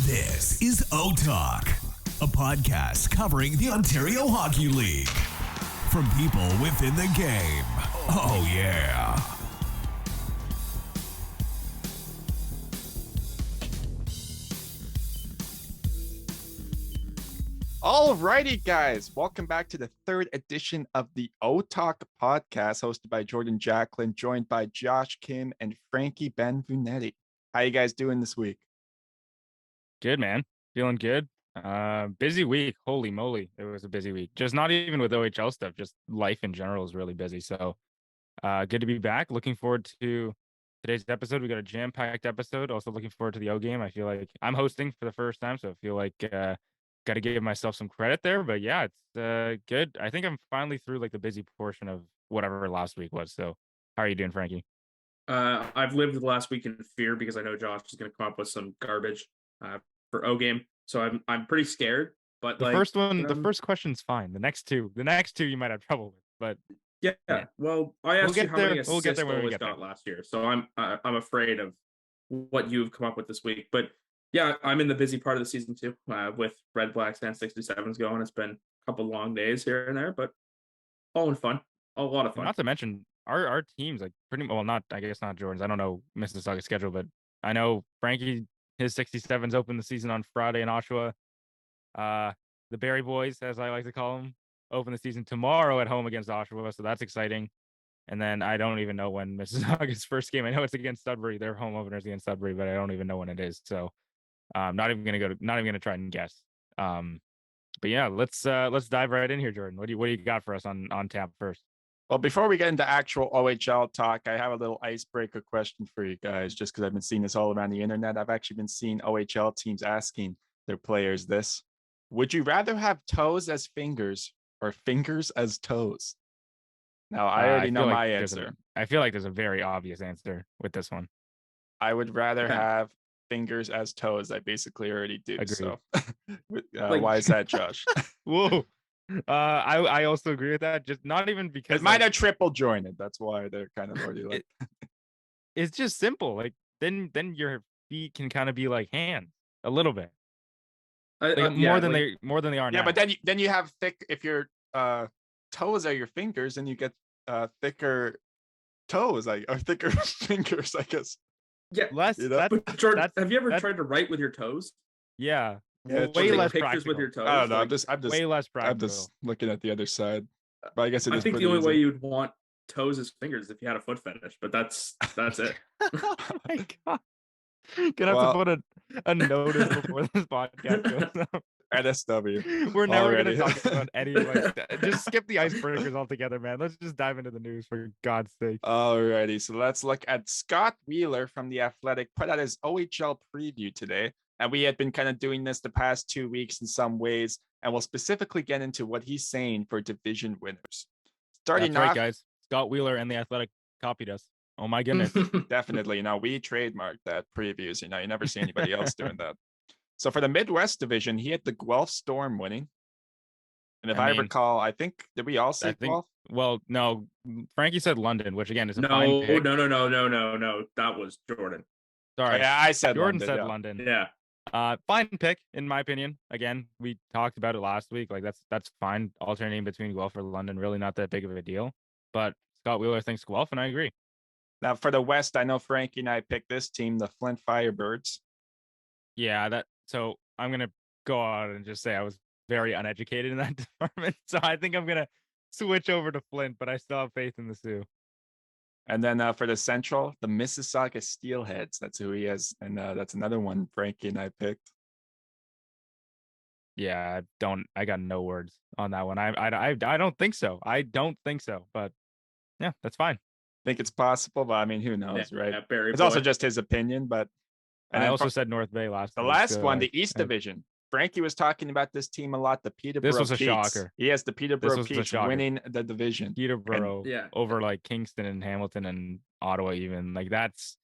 This is O-Talk, a podcast covering the Ontario Hockey League. From people within the game. Oh, yeah. Alrighty, guys. Welcome back to the third edition of the O-Talk podcast, hosted by Jordan Jacklin, joined by Josh Kim and Frankie Benvenuti. How you guys doing this week? Good, man. Feeling good. Busy week. Holy moly. It was a busy week. Just not even with OHL stuff, just life in general is really busy. So good to be back. Looking forward to today's episode. We got a jam-packed episode. Also looking forward to the O game. I feel like I'm hosting for the first time, so I feel like got to give myself some credit there. But yeah, it's good. I think I'm finally through like the busy portion of whatever last week was. So how are you doing, Frankie? I've lived the last week in fear because I know Josh is going to come up with some garbage for O game, so I'm pretty scared. But the first one, the first question's fine. The next two you might have trouble with. But yeah. Well, I asked you how many assists we'll get there when we Olis get there. got last year, so I'm afraid of what you've come up with this week. But yeah, I'm in the busy part of the season too, with Red Blacks and 67s going. It's been a couple long days here and there, but all in fun, a lot of fun. Not to mention our teams, like pretty well, not I guess not Jordan's. I don't know Mississauga's schedule, but I know Frankie, his 67s open the season on Friday in Oshawa. The Barry Boys, as I like to call them, open the season tomorrow at home against Oshawa, so that's exciting. And then I don't even know when Mississauga's first game. I know it's against Sudbury. Their home openers against Sudbury, but I don't even know when it is. So not even gonna try and guess. But yeah, let's dive right in here, Jordan. What do you got for us on tap first? Well, before we get into actual OHL talk, I have a little icebreaker question for you guys, just because I've been seeing this all around the internet. I've actually been seeing OHL teams asking their players this. Would you rather have toes as fingers or fingers as toes? Now, I already know my answer. I feel like there's a very obvious answer with this one. I would rather have fingers as toes. I basically already do. Agreed. So why is that, Josh? Whoa. I also agree with that. Just not even because mine are triple jointed. That's why they're kind of already like. It's just simple. Like then your feet can kind of be like hands a little bit. More than they are now. Yeah, but then you have thick. If your toes are your fingers, and you get thicker toes, or thicker fingers, I guess. Yeah, less. You know? But Jordan, have you ever tried to write with your toes? Yeah. Yeah, way less pictures practical. with your toes. I don't know. Like, I'm just way less practical. I'm just looking at the other side. But I guess I think the only easy. way you'd want toes as fingers is if you had a foot fetish, but that's it. Oh my god! Gonna have to put a notice before this podcast goes up. NSW. We're never already. gonna talk about any like that. Just skip the icebreakers altogether, man. Let's just dive into the news for God's sake. Alrighty, so let's look at Scott Wheeler from The Athletic put out his OHL preview today. And we had been kind of doing this the past 2 weeks in some ways, and we'll specifically get into what he's saying for division winners. Starting That's right, off, guys. Scott Wheeler and The Athletic copied us. Oh my goodness. definitely. Now we trademarked that previews. You never see anybody else doing that. So for the Midwest division, he had the Guelph Storm winning. And if I recall, I think, did we all say Guelph? Well, no. Frankie said London, which again is a no, fine pick. no. That was Jordan. Sorry. Yeah, I said Jordan London, said yeah. London. Yeah. Fine pick in my opinion. Again, we talked about it last week. Like that's fine. Alternating between Guelph or London, really not that big of a deal. But Scott Wheeler thinks Guelph, and I agree. Now for the West, I know Frankie and I picked this team, the Flint Firebirds. Yeah, so I'm gonna go out and just say I was very uneducated in that department. So I think I'm gonna switch over to Flint, but I still have faith in the Sioux. And then for the Central, the Mississauga Steelheads. That's who he has. And that's another one Frankie and I picked. Yeah, I got no words on that one. I don't think so. I don't think so. But yeah, that's fine. I think it's possible, but I mean, who knows, right? Yeah, Barry it's boy. also just his opinion, but. And I also said North Bay last. The last one, the East Division. Frankie was talking about this team a lot. The Peterborough This was a Petes. shocker. He has the Peterborough This was a Petes shocker. winning the division. Peterborough over like Kingston and Hamilton and Ottawa even. Like that's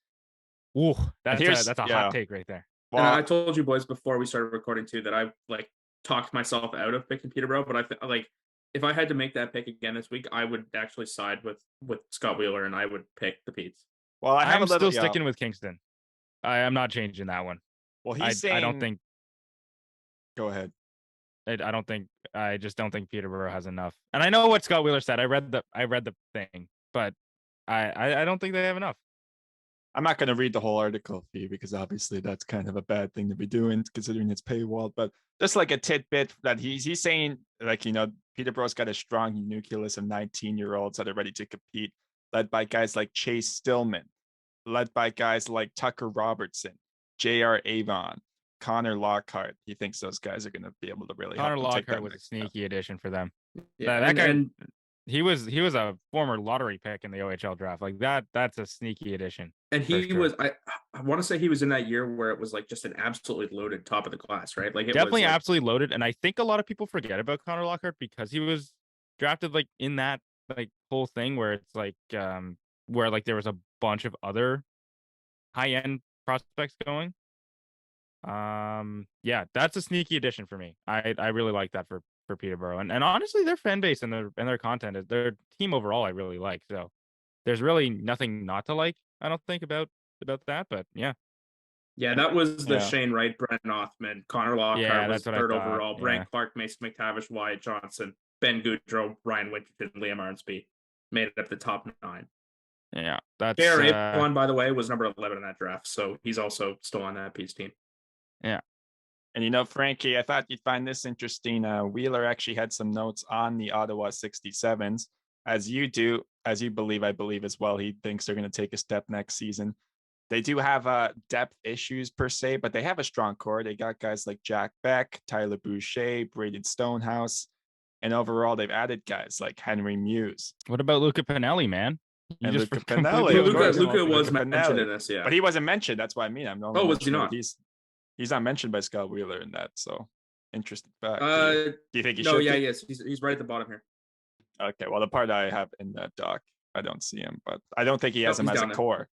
a hot take right there. Well, and I told you boys before we started recording too that I like talked myself out of picking Peterborough, but I like if I had to make that pick again this week, I would actually side with Scott Wheeler and I would pick the Petes. Well, I'm still sticking with Kingston. I am not changing that one. Well, he's saying I don't think Go ahead. I just don't think Peterborough has enough. And I know what Scott Wheeler said. I read the thing, but I don't think they have enough. I'm not going to read the whole article for you because obviously that's kind of a bad thing to be doing considering it's paywall. But just like a tidbit that he's saying, like, Peterborough's got a strong nucleus of 19-year-olds that are ready to compete, led by guys like Chase Stillman, led by guys like Tucker Robertson, J.R. Avon, Connor Lockhart. He thinks those guys are going to be able to really Connor help them take that Lockhart was a next step. sneaky addition for them. Yeah, That guy, and he was a former lottery pick in the OHL draft. Like that's a sneaky addition. he sure. was I want to say he was in that year where it was like just an absolutely loaded top of the class, right? Like it Definitely was like, absolutely loaded. And I think a lot of people forget about Connor Lockhart because he was drafted like in that like whole thing where it's like where like there was a bunch of other high end prospects going. Yeah, that's a sneaky addition for me. I really like that for Peterborough. And honestly their fan base and their content is their team overall I really like. So there's really nothing not to like, I don't think about that, but yeah. yeah, that was the Yeah. Shane Wright, Brent Othman, Connor Lockhart Yeah, was that's what I third thought. overall, Yeah. Brent Clark, Mason McTavish, Wyatt Johnson, Ben Goudreau, Ryan Winterton, Liam Arnsby made it up the top 9. Yeah, that's J.R. Avon, by the way, was number 11 in that draft, so he's also still on that Pete's team. yeah. And Frankie, I thought you'd find this interesting. Wheeler actually had some notes on the Ottawa 67s, as you do, as you believe, I believe as well. He thinks they're going to take a step next season. They do have depth issues per se, but they have a strong core. They got guys like Jack Beck, Tyler Boucher, Braden Stonehouse, and overall they've added guys like Henry Muse. What about Luca Pinelli, man? You And just Luca completely Pinelli, of overlooked course. him. Luca was Luca mentioned Pinelli. in this, yeah. But he wasn't mentioned. That's what I mean. I'm only Oh, was he mentioning not? He's not mentioned by Scott Wheeler in that. So interesting fact. Do you think he no, should? yeah, be? yes, he's right at the bottom here. Okay, well, the part I have in that doc, I don't see him, but I don't think he has him he's as a down there. core.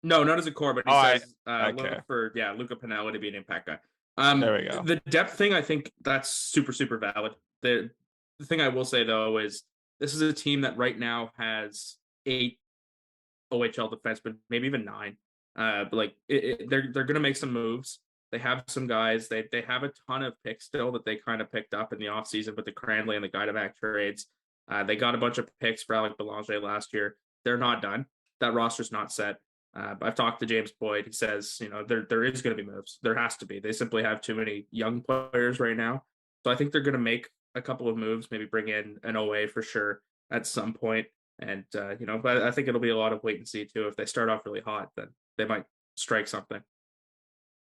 No, not as a core, but he says okay. look for Luca Pinelli to be an impact guy. There we go. The depth thing, I think that's super, super valid. The thing I will say though is this is a team that right now has 8 OHL defensemen, maybe even 9. They're going to make some moves. They have some guys. They have a ton of picks still that they kind of picked up in the offseason with the Cranley and the Guidevac trades. They got a bunch of picks for Alec Belanger last year. They're not done. That roster's not set. I've talked to James Boyd. He says, there is going to be moves. There has to be. They simply have too many young players right now. So I think they're going to make a couple of moves, maybe bring in an OA for sure at some point. And, but I think it'll be a lot of wait and see too. If they start off really hot, then they might strike something.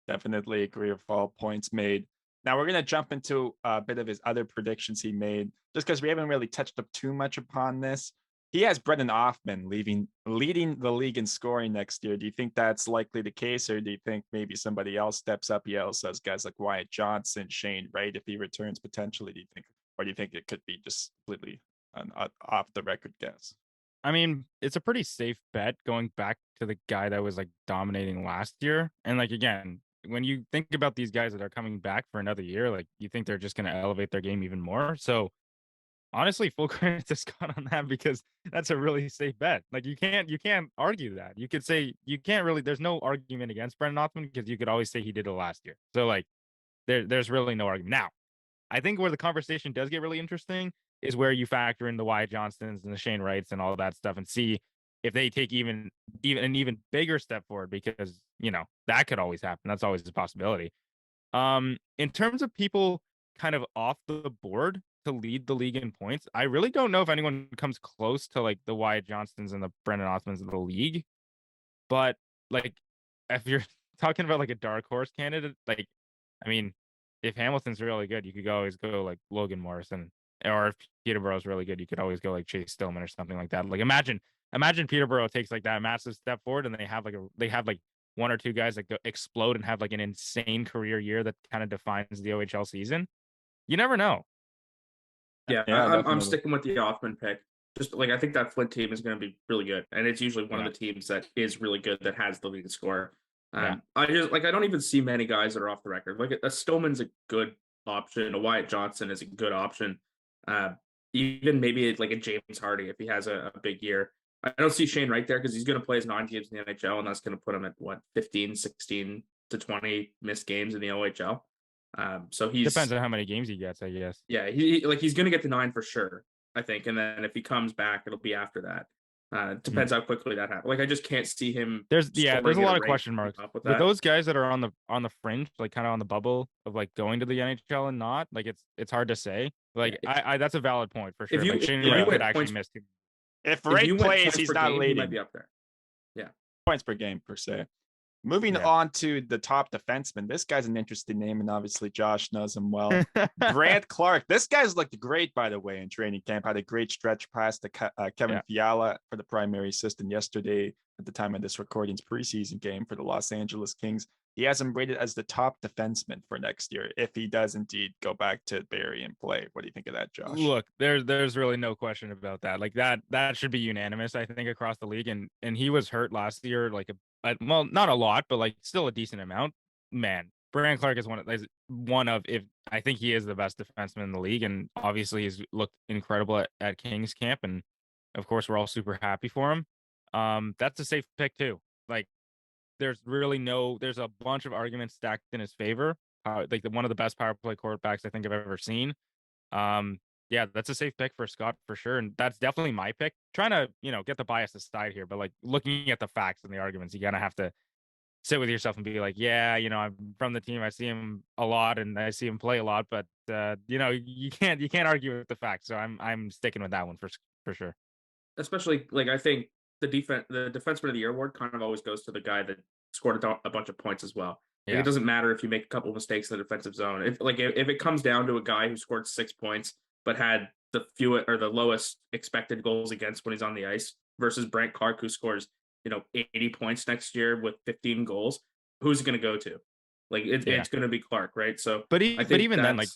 Definitely agree with all points made. Now we're going to jump into a bit of his other predictions he made, just because we haven't really touched up too much upon this. He has Brendan Othman leading the league in scoring next year. Do you think that's likely the case, or do you think maybe somebody else steps up? He also has guys like Wyatt Johnson, Shane Wright, if he returns potentially. Do you think it could be just completely an off the record guess? I mean, it's a pretty safe bet going back to the guy that was like dominating last year. And like, again, when you think about these guys that are coming back for another year, like you think they're just going to elevate their game even more. So honestly, full credit to Scott on that, because that's a really safe bet. Like you can't argue that. You could say you can't really, there's no argument against Brendan Othman because you could always say he did it last year. So like there's really no argument. Now, I think where the conversation does get really interesting is where you factor in the Wyatt Johnsons and the Shane Wrights and all that stuff and see if they take even an even bigger step forward, because, that could always happen. That's always a possibility. In terms of people kind of off the board to lead the league in points, I really don't know if anyone comes close to like the Wyatt Johnsons and the Brendan Othmans of the league. But like, if you're talking about like a dark horse candidate, like, I mean, if Hamilton's really good, you could always go like Logan Morrison, or if Peterborough's really good, you could always go like Chase Stillman or something like that. Like imagine Peterborough takes like that massive step forward and they have like one or two guys that go explode and have like an insane career year that kind of defines the OHL season. You never know. Yeah, I'm sticking with the Othman pick. Just like I think that Flint team is going to be really good, and it's usually one of the teams that is really good that has the leading scorer. I don't even see many guys that are off the record. Like a Stillman's a good option. A Wyatt Johnson is a good option. Even maybe like a James Hardy if he has a big year. I don't see Shane Wright there because he's going to play his 9 games in the NHL, and that's going to put him at 15, 16 to 20 missed games in the OHL. So he's Depends on how many games he gets, I guess. yeah, he's going to get the 9 for sure, I think. And then if he comes back, it'll be after that. Depends how quickly that happens. Like, I just can't see him. There's a scoring at lot of rate question to keep marks up with that. those guys that are on the fringe, like kind of on the bubble of like going to the NHL and not. Like it's hard to say. Like I that's a valid point for sure. If you- like Shane if you Wright went could actually points- miss too. If If Wright you went plays, points he's per not game, he might leading be up there. points per game per se. Moving Yeah. on to the top defenseman. This guy's an interesting name, and obviously Josh knows him well. Brant Clark. This guy's looked great, by the way, in training camp. Had a great stretch pass to Kevin Fiala for the primary assistant yesterday at the time of this recording's preseason game for the Los Angeles Kings. He has him rated as the top defenseman for next year if he does indeed go back to Barrie and play. What do you think of that, Josh? Look, there's really no question about that. Like that should be unanimous, I think, across the league. And he was hurt last year, like well, not a lot, but like still a decent amount. Man, Brandon Clark is one of if I think he is the best defenseman in the league, and obviously he's looked incredible at Kings camp, and of course we're all super happy for him. That's a safe pick too. Like there's a bunch of arguments stacked in his favor. Like one of the best power play quarterbacks I think I've ever seen. Yeah, that's a safe pick for Scott for sure. And that's definitely my pick. Trying to, get the bias aside here, but like looking at the facts and the arguments, you kind of have to sit with yourself and be like, yeah, I'm from the team. I see him a lot and I see him play a lot, but you can't argue with the facts. So I'm sticking with that one for sure. Especially like I think the defenseman of the year award kind of always goes to the guy that scored a bunch of points as well. Like, it doesn't matter if you make a couple of mistakes in the defensive zone. If it comes down to a guy who scored 6 points but had the fewest or the lowest expected goals against when he's on the ice versus Brant Clark, who scores 80 points next year with 15 goals, who's it going to go to? Like it's going to be Clark, right? So but I think even then, like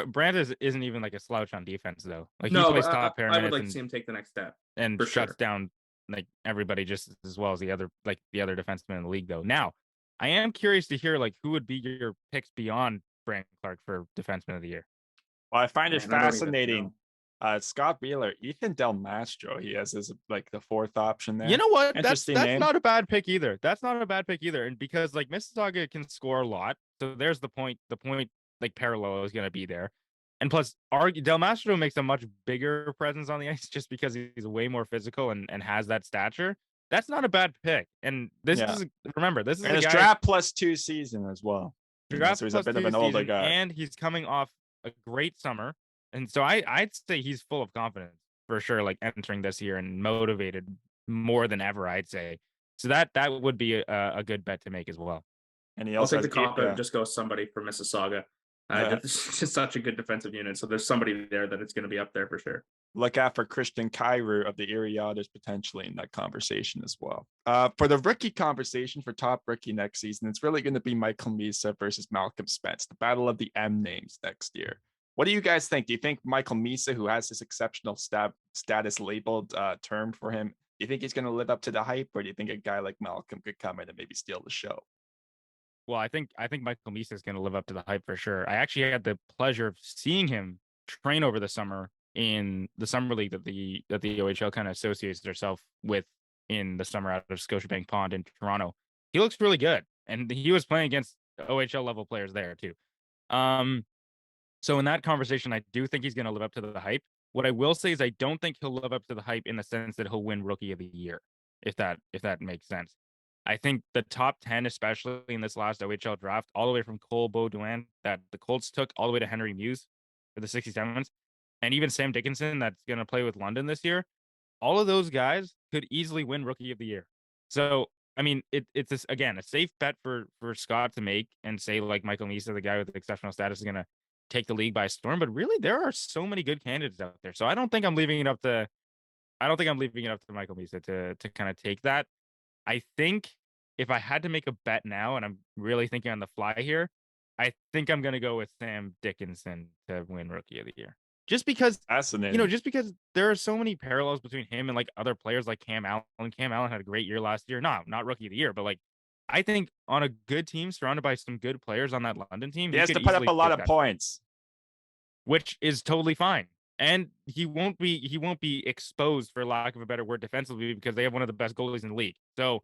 Brant isn't even like a slouch on defense though. Like he plays top pair I would minutes like to see him take the next step and for shuts sure. down like everybody just as well as the other defensemen in the league though. Now, I am curious to hear like who would be your picks beyond Brant Clark for defenseman of the year. Well, I find it Man, I don't even fascinating. Scott Wheeler, Ethan Del Mastro, he has as like the fourth option there. You know what? That's name. not a bad pick either. That's not a bad pick either. And because like Mississauga can score a lot, so there's the point. The point like parallel is going to be there. And plus, Del Mastro makes a much bigger presence on the ice just because he's way more physical and has that stature. That's not a bad pick. And this is and his draft +2 season as well. Draft so he's a bit of an older guy, and he's coming off a great summer. And so I'd say he's full of confidence for sure, like entering this year and motivated more than ever, I'd say. So that would be a good bet to make as well. And he I'll also take the cop out and just go somebody for Mississauga. It's just such a good defensive unit. So there's somebody there that it's going to be up there for sure. Look out for Christian Kyrou of the Erie Otters potentially in that conversation as well. For the rookie conversation for top rookie next season, it's really going to be Michael Misa versus Malcolm Spence, the battle of the M names next year. What do you guys think? Do you think Michael Misa, who has this exceptional status labeled term for him, do you think he's going to live up to the hype, or do you think a guy like Malcolm could come in and maybe steal the show? Well, I think Michael Misa is going to live up to the hype for sure. I actually had the pleasure of seeing him train over the summer in the summer league that the OHL kind of associates herself with in the summer out of Scotiabank Pond in Toronto. He looks really good, and he was playing against OHL level players there too. So in that conversation, I do think he's going to live up to the hype. What I will say is I don't think he'll live up to the hype in the sense that he'll win Rookie of the Year, if that makes sense. I think the top 10, especially in this last OHL draft, all the way from Cole Beaudoin that the Colts took all the way to Henry Muse for the 67s, and even Sam Dickinson that's going to play with London this year, all of those guys could easily win Rookie of the Year. So, I mean, it's again, a safe bet for Scott to make and say like Michael Misa, the guy with exceptional status, is going to take the league by storm. But really, there are so many good candidates out there. So I don't think I'm leaving it up to Michael Misa to kind of take that. I think if I had to make a bet now, and I'm really thinking on the fly here, I think I'm going to go with Sam Dickinson to win Rookie of the Year. Just because, just because there are so many parallels between him and like other players like Cam Allen. Cam Allen had a great year last year. No, not Rookie of the Year, but like I think on a good team surrounded by some good players on that London team, he has to put up a lot of points, which is totally fine. And he won't be exposed, for lack of a better word, defensively because they have one of the best goalies in the league. So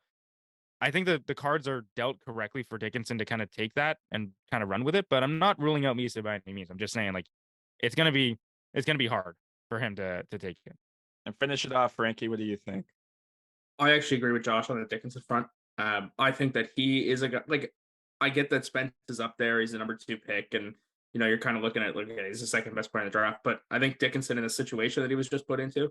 I think that the cards are dealt correctly for Dickinson to kind of take that and kind of run with it. But I'm not ruling out Misa by any means. I'm just saying, like, it's gonna be hard for him to take it. And finish it off, Frankie. What do you think? I actually agree with Josh on the Dickinson front. I think that he is a guy. Like, I get that Spence is up there; he's the number 2 pick, and you're kind of looking at he's the second best player in the draft. But I think Dickinson, in the situation that he was just put into,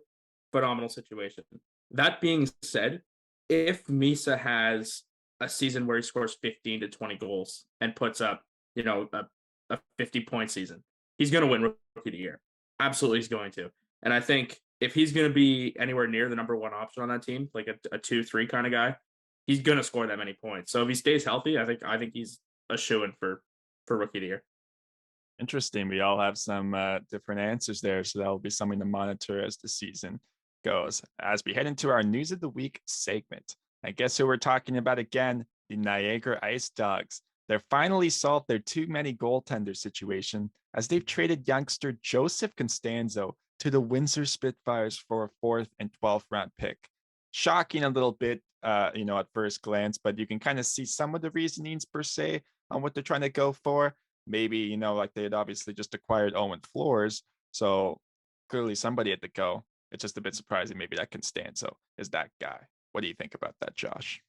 phenomenal situation. That being said, if Misa has a season where he scores 15 to 20 goals and puts up, a 50-point season, he's going to win Rookie of the Year. Absolutely, he's going to. And I think if he's going to be anywhere near the number 1 option on that team, like a 2-3 kind of guy, he's going to score that many points. So if he stays healthy, I think he's a shoo-in for Rookie of the Year. Interesting. We all have some different answers there, so that will be something to monitor as the season goes. As we head into our News of the Week segment, I guess who we're talking about again, the Niagara Ice Dogs. They're finally solved their too many goaltender situation as they've traded youngster Joseph Constanzo to the Windsor Spitfires for a 4th and 12th round pick. Shocking a little bit, at first glance, but you can kind of see some of the reasonings per se on what they're trying to go for. Maybe, like they had obviously just acquired Owen Flores. So clearly somebody had to go. It's just a bit surprising maybe that Constanzo is that guy. What do you think about that, Josh?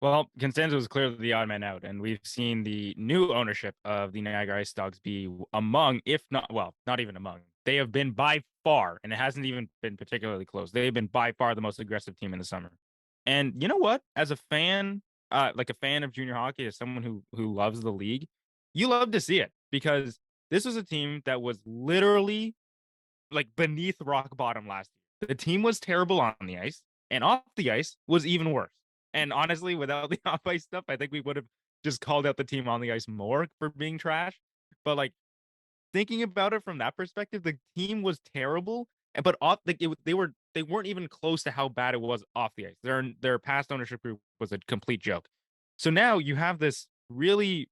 Well, Constanzo is clearly the odd man out, and we've seen the new ownership of the Niagara Ice Dogs be among, if not, well, not even among. They have been by far, and it hasn't even been particularly close. They have been by far the most aggressive team in the summer. And you know what? As a fan, like a fan of junior hockey, as someone who loves the league, you love to see it because this was a team that was literally like beneath rock bottom last year. The team was terrible on the ice, and off the ice was even worse. And honestly, without the off ice stuff, I think we would have just called out the team on the ice more for being trash. But like thinking about it from that perspective, the team was terrible, but off they weren't even close to how bad it was off the ice. Their past ownership group was a complete joke. So now you have this really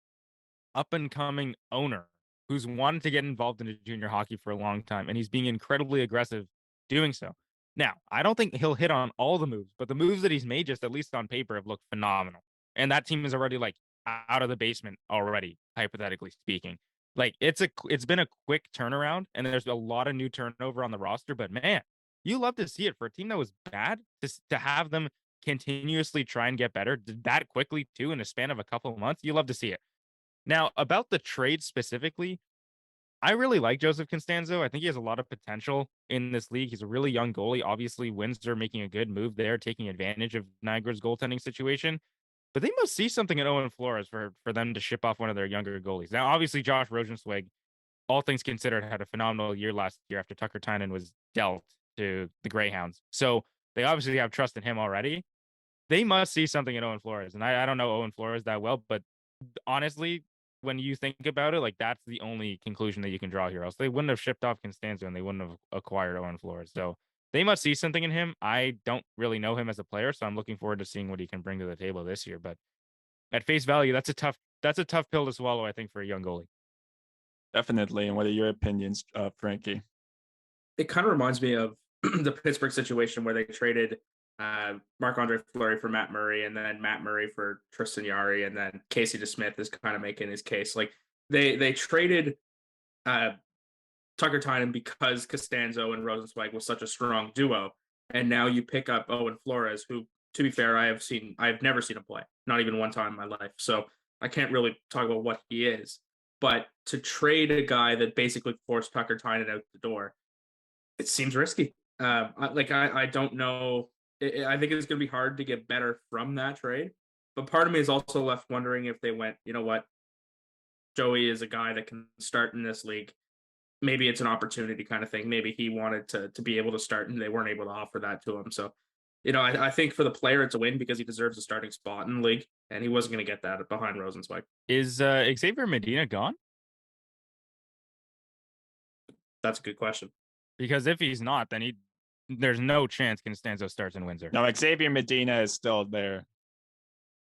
up and coming owner who's wanted to get involved in junior hockey for a long time, and he's being incredibly aggressive doing so. Now, I don't think he'll hit on all the moves, but the moves that he's made, just at least on paper, have looked phenomenal. And that team is already like out of the basement already, hypothetically speaking. Like it's been a quick turnaround, and there's a lot of new turnover on the roster. But man, you love to see it for a team that was bad to have them continuously try and get better that quickly too in a span of a couple of months. You love to see it. Now, about the trade specifically, I really like Joseph Constanzo. I think he has a lot of potential in this league. He's a really young goalie. Obviously, Windsor making a good move there, taking advantage of Niagara's goaltending situation. But they must see something in Owen Flores for them to ship off one of their younger goalies. Now, obviously, Josh Rosenzweig, all things considered, had a phenomenal year last year after Tucker Tynan was dealt to the Greyhounds. So they obviously have trust in him already. They must see something in Owen Flores. And I don't know Owen Flores that well, but honestly, when you think about it, like that's the only conclusion that you can draw here. Else they wouldn't have shipped off Constanzo and they wouldn't have acquired Owen Flores. So they must see something in him. I don't really know him as a player, so I'm looking forward to seeing what he can bring to the table this year. But at face value, that's a tough pill to swallow, I think, for a young goalie. Definitely. And what are your opinions, Frankie? It kind of reminds me of the Pittsburgh situation where they traded Marc-Andre Fleury for Matt Murray, and then Matt Murray for Tristan Jarry, and then Casey DeSmith is kind of making his case. Like they traded Tucker Tynan because Costanzo and Rosenzweig was such a strong duo, and now you pick up Owen Flores, who, to be fair, I've never seen him play, not even one time in my life, so I can't really talk about what he is. But to trade a guy that basically forced Tucker Tynan out the door, it seems risky. I don't know. I think it's going to be hard to get better from that trade. But part of me is also left wondering if they went, you know what, Joey is a guy that can start in this league. Maybe it's an opportunity kind of thing. Maybe he wanted to be able to start and they weren't able to offer that to him. So, I think for the player, it's a win because he deserves a starting spot in the league, and he wasn't going to get that behind Rosenzweig. Is Xavier Medina gone? That's a good question. Because if he's not, then there's no chance Constanzo starts in Windsor. No, Xavier Medina is still there.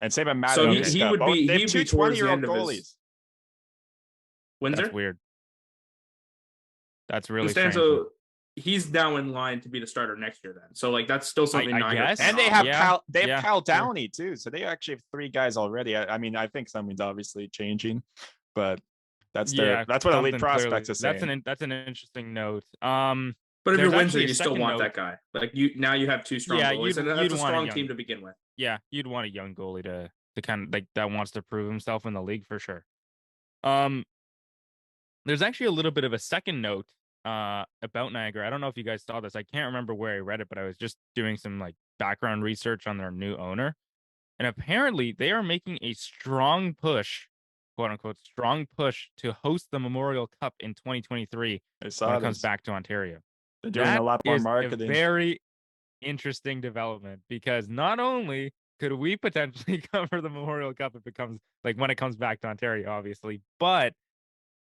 And same about Matt. So he would be, they have two 20-year-old goalies. Windsor? That's weird. That's really Constanzo, he's now in line to be the starter next year then. So like that's still something I Niagara guess. can And they offer. have Yeah, Cal sure. Downey too. So they actually have 3 guys already. I mean, I think something's obviously changing, but that's what elite something prospects clearly. are saying. That's an interesting note. But if you're There's Windsor, actually a you still second want note. that guy. Like you have 2 strong Yeah, goalies, and you'd that's a want a strong young team to begin with. yeah, you'd want a young goalie to kind of like that wants to prove himself in the league for sure. Um, there's actually a little bit of a second note about Niagara. I don't know if you guys saw this. I can't remember where I read it, but I was just doing some like background research on their new owner. And apparently they are making a strong push, quote unquote, strong push to host the Memorial Cup in 2023 I when saw it comes this. back to Ontario. They're doing a That lot more is a marketing. very interesting development because not only could we potentially cover the Memorial Cup if it comes like when it comes back to Ontario, obviously, but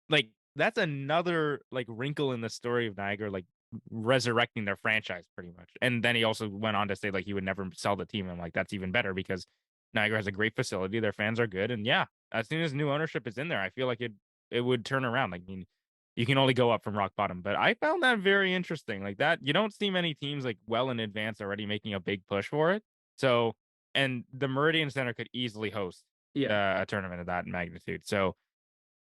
like that's another like wrinkle in the story of Niagara, like resurrecting their franchise pretty much. And then he also went on to say like he would never sell the team. I'm like, that's even better because Niagara has a great facility, their fans are good, and yeah, as soon as new ownership is in there, I feel like it would turn around. Like, I mean, you can only go up from rock bottom. But I found that very interesting. Like that, you don't see many teams like well in advance already making a big push for it. So, and the Meridian Center could easily host Yeah. a tournament of that magnitude. So,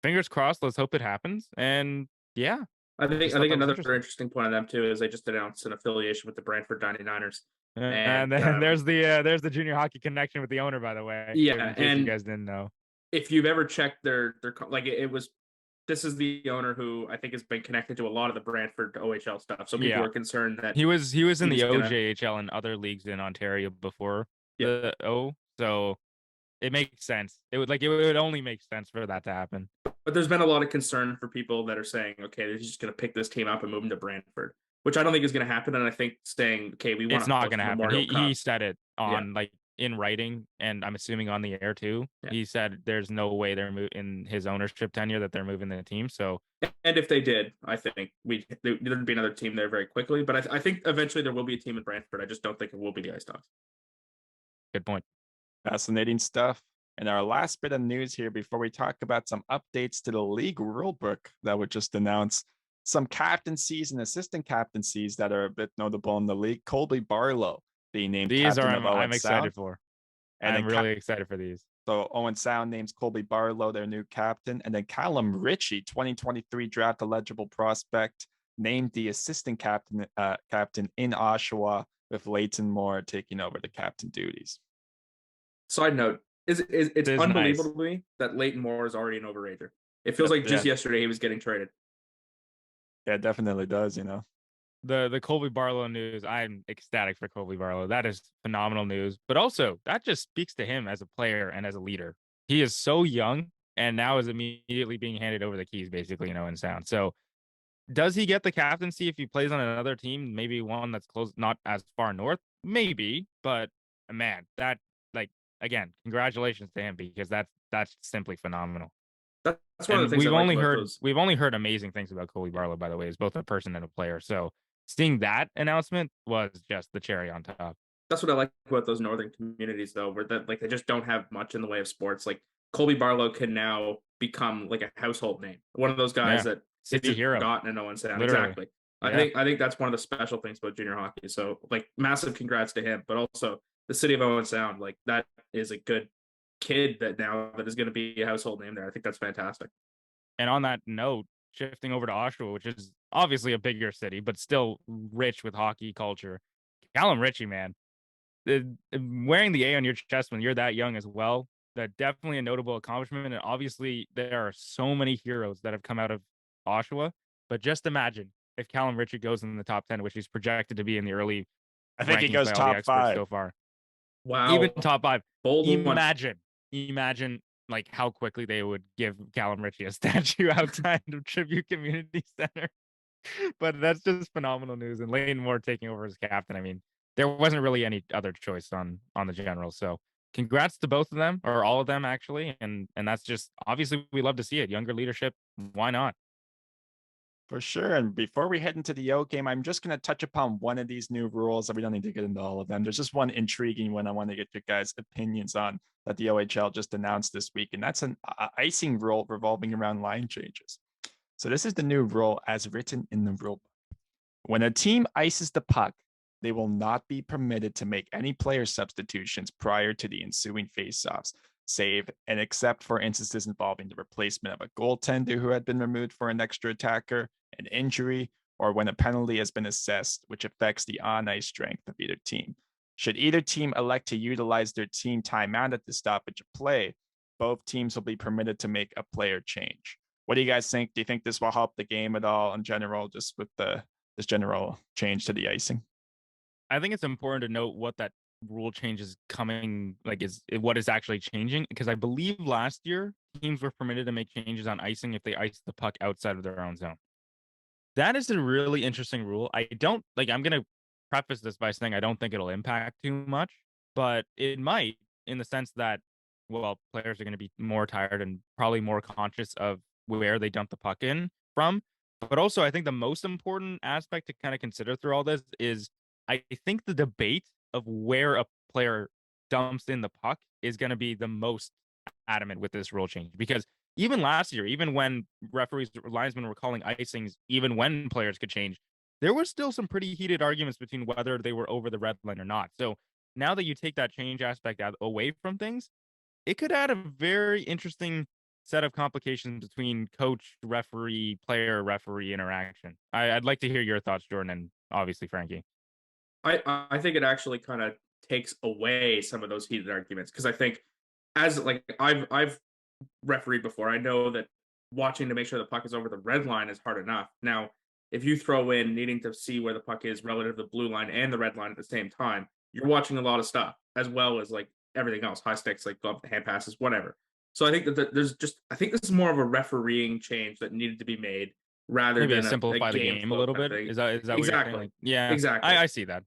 fingers crossed. Let's hope it happens. And yeah, I think just thought that was another interesting. interesting point of them too is they just announced an affiliation with the Brantford 99ers. And then there's the junior hockey connection with the owner, by the way. Yeah, in case you and guys didn't know. if you've ever checked their like it was, this is the owner who I think has been connected to a lot of the Brantford OHL stuff. So people Yeah. are concerned that He was in the he's gonna- OJHL and other leagues in Ontario before Yeah. the O. So it makes sense. It would only make sense for that to happen. But there's been a lot of concern for people that are saying, okay, they're just going to pick this team up and move them to Brantford, which I don't think is going to happen. And I think saying, okay, we want It's not going to happen. Memorial He Cup. said it on like in writing, and I'm assuming on the air too. Yeah. He said there's no way they're in his ownership tenure that they're moving the team. So, and if they did, I think there'd be another team there very quickly. But I think eventually there will be a team in Brantford. I just don't think it will be the Ice Dogs. good point. Fascinating stuff. And our last bit of news here before we talk about some updates to the league rulebook that were just announced. Some captaincies and assistant captaincies that are a bit notable in the league. Colby Barlow being named These captain are of Owen I'm excited Sound. for. And I'm really excited for these. So Owen Sound names Colby Barlow their new captain. And then Callum Ritchie, 2023 draft eligible prospect, named the assistant captain in Oshawa, with Leighton Moore taking over the captain duties. Side note, it's unbelievable nice to me that Leighton Moore is already an overager. It feels like just yesterday he was getting traded. Yeah, it definitely does, you know. The Colby Barlow news, I'm ecstatic for Colby Barlow. That is phenomenal news. But also, that just speaks to him as a player and as a leader. He is so young and now is immediately being handed over the keys, basically, in Sound. So, does he get the captaincy if he plays on another team? Maybe one that's close, not as far north? Maybe. But man, that, like, again, congratulations to him because that's simply phenomenal. That's one of the things we've only heard amazing things about Colby Barlow, by the way, as both a person and a player. So seeing that announcement was just the cherry on top. That's what I like about those northern communities, though, where that like they just don't have much in the way of sports. Like Colby Barlow can now become like a household name, one of those guys that city hero, forgotten in Owen Sound. Literally. Exactly. Yeah. I think that's one of the special things about junior hockey. So like massive congrats to him, but also the city of Owen Sound, like that is a good kid that is going to be a household name there. I think that's fantastic. And on that note, shifting over to Oshawa, which is obviously a bigger city, but still rich with hockey culture. Callum Ritchie, man, wearing the A on your chest when you're that young as well, that definitely a notable accomplishment. And obviously there are so many heroes that have come out of Oshawa, but just imagine if Callum Ritchie goes in the top 10, which he's projected to be in the early. I think he goes top 5 so far. Wow. Even top 5. Bold Imagine like how quickly they would give Callum Ritchie a statue outside of Tribute Community Center. But that's just phenomenal news. And Leighton Moore taking over as captain. I mean, there wasn't really any other choice on the general. So congrats to both of them, or all of them actually. And that's just obviously we love to see it. Younger leadership. Why not? For sure. And before we head into the O game, I'm just going to touch upon one of these new rules. We don't need to get into all of them. There's just one intriguing one I want to get your guys' opinions on that the OHL just announced this week. And that's an icing rule revolving around line changes. So this is the new rule as written in the rule book. When a team ices the puck, they will not be permitted to make any player substitutions prior to the ensuing faceoffs, save and except for instances involving the replacement of a goaltender who had been removed for an extra attacker, an injury, or when a penalty has been assessed, which affects the on-ice strength of either team. Should either team elect to utilize their team timeout at the stoppage of play, both teams will be permitted to make a player change. What do you guys think? Do you think this will help the game at all in general, just with this general change to the icing? I think it's important to note what that rule change is coming, like is what is actually changing, because I believe last year teams were permitted to make changes on icing if they iced the puck outside of their own zone. That is a really interesting rule. I don't like, I'm going to preface this by saying I don't think it'll impact too much, but it might, in the sense that, well, players are going to be more tired and probably more conscious of where they dump the puck in from. But also, I think the most important aspect to kind of consider through all this is I think the debate of where a player dumps in the puck is going to be the most adamant with this rule change, because even last year, even when referees, linesmen were calling icings, even when players could change, there was still some pretty heated arguments between whether they were over the red line or not. So now that you take that change aspect out away from things, it could add a very interesting set of complications between coach, referee, player, referee interaction. I'd like to hear your thoughts, Jordan, and obviously Frankie. I think it actually kind of takes away some of those heated arguments, because I think, as like I've refereed before, I know that watching to make sure the puck is over the red line is hard enough. Now, if you throw in needing to see where the puck is relative to the blue line and the red line at the same time, you're watching a lot of stuff, as well as like everything else, high sticks, like glove hand passes, whatever. So I think that there's just, I think this is more of a refereeing change that needed to be made rather Maybe to than simplify the game game a flow little kind of bit. thing. Is that what you're saying? Exactly. Like, yeah, Exactly. I see that.